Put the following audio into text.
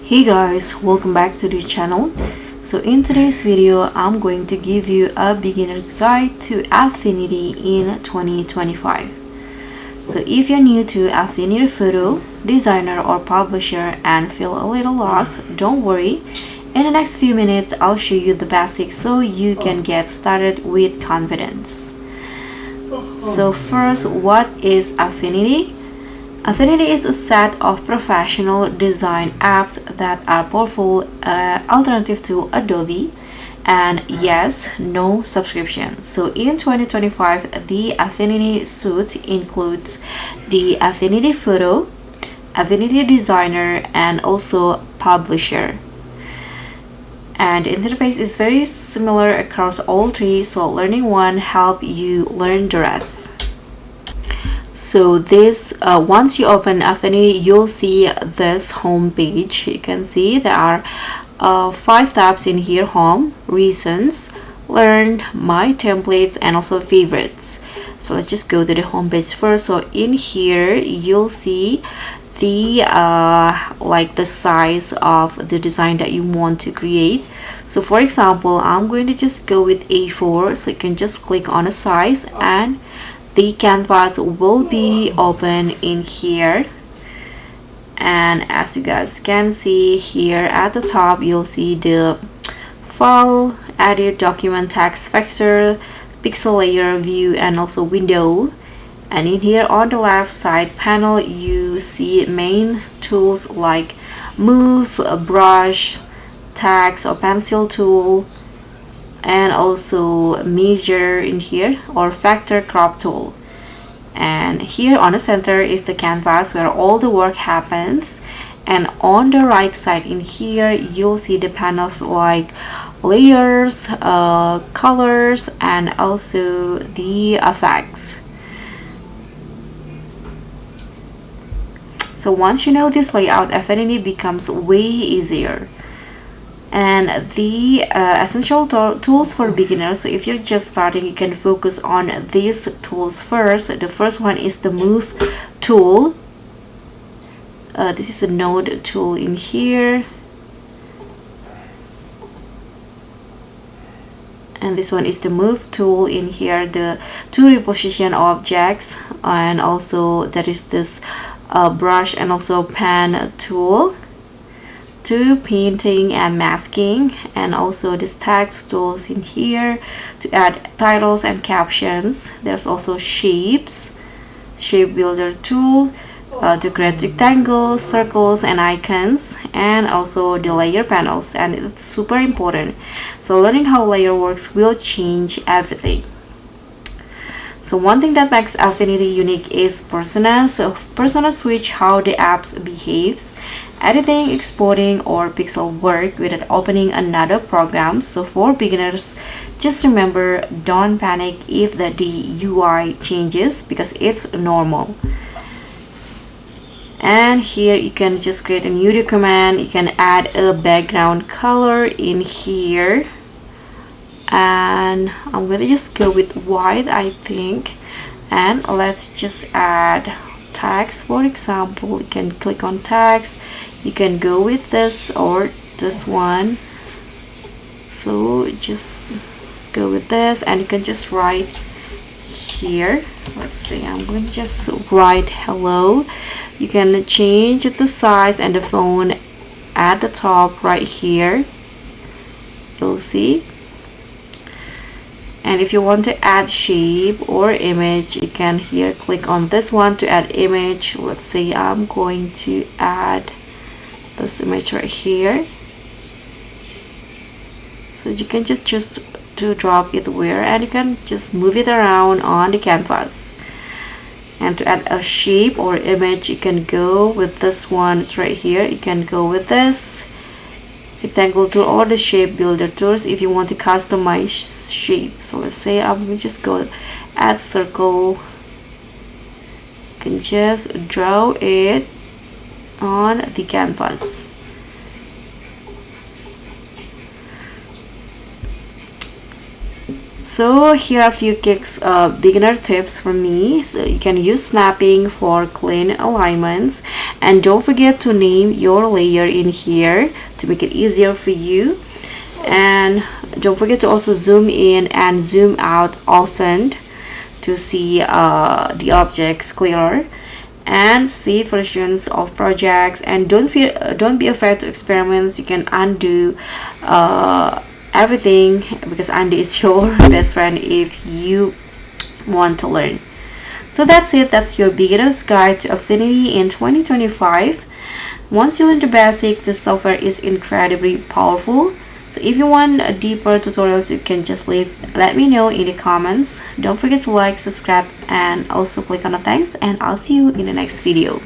Hey guys, welcome back to the channel. So in today's video, I'm going to give you a beginner's guide to Affinity in 2025. So if you're new to Affinity Photo, designer or publisher and feel a little lost, don't worry. In the next few minutes, I'll show you the basics so you can get started with confidence. So first, what is Affinity? Affinity is a set of professional design apps that are powerful alternative to Adobe, and yes, no subscription. So in 2025, the Affinity suite includes the Affinity Photo, Affinity Designer, and also Publisher. And the interface is very similar across all three, so learning one help you learn the rest. So this once you open Affinity, you'll see this home page. You can see there are 5 tabs in here: home, recents, learn, my templates, and also favorites. So let's just go to the home page first. So in here you'll see the like the size of the design that you want to create. So for example, I'm going to just go with A4, so you can just click on a size and the canvas will be open in here. And as you guys can see here at the top, you'll see the file, edit, document, text, vector, pixel layer, view, and also window. And in here on the left side panel, you see main tools like move, brush, text or pencil tool, and also measure in here, or factor crop tool. And here on the center is the canvas where all the work happens. And on the right side in here you'll see the panels like layers, colors, and also the effects. So once you know this layout, Affinity becomes way easier. And the essential tools for beginners, so if you're just starting, you can focus on these tools first. The first one is the move tool. This is a node tool in here, and this one is the move tool in here, to reposition objects. And also there is this brush and also pen tool to painting and masking, and also this text tools in here to add titles and captions. There's also shapes, shape builder tool to create rectangles, circles, and icons, and also the layer panels. And it's super important, so learning how layer works will change everything. So one thing that makes Affinity unique is personas. So personas switch how the apps behaves, editing, exporting, or pixel work without opening another program. So for beginners, just remember, don't panic if the UI changes, because it's normal. And here you can just create a new document. You can add a background color in here, and I'm going to just go with white, I think. And let's just add text. For example, you can click on text, you can go with this or this one. So just go with this, and you can just write here. Let's see, I'm going to just write hello. You can change the size and the font at the top right here, you'll see. And if you want to add shape or image, you can here click on this one to add image. Let's say I'm going to add this image right here. So you can just choose to drop it where, and you can just move it around on the canvas. And to add a shape or image, you can go with this one. It's right here. You can go with this rectangle tool or the shape builder tools if you want to customize shape. So let's say I'm going to just go add circle. You can just draw it on the canvas. So here are a few quick beginner tips from me. So you can use snapping for clean alignments, and don't forget to name your layer in here to make it easier for you. And don't forget to also zoom in and zoom out often to see the objects clearer, and save versions of projects. And don't be afraid to experiment. You can undo everything, because undo is your best friend if you want to learn. So that's it. That's your beginner's guide to Affinity in 2025. Once you learn the basics, the software is incredibly powerful. So if you want deeper tutorials, you can just let me know in the comments. Don't forget to like, subscribe, and also click on the thanks, and I'll see you in the next video.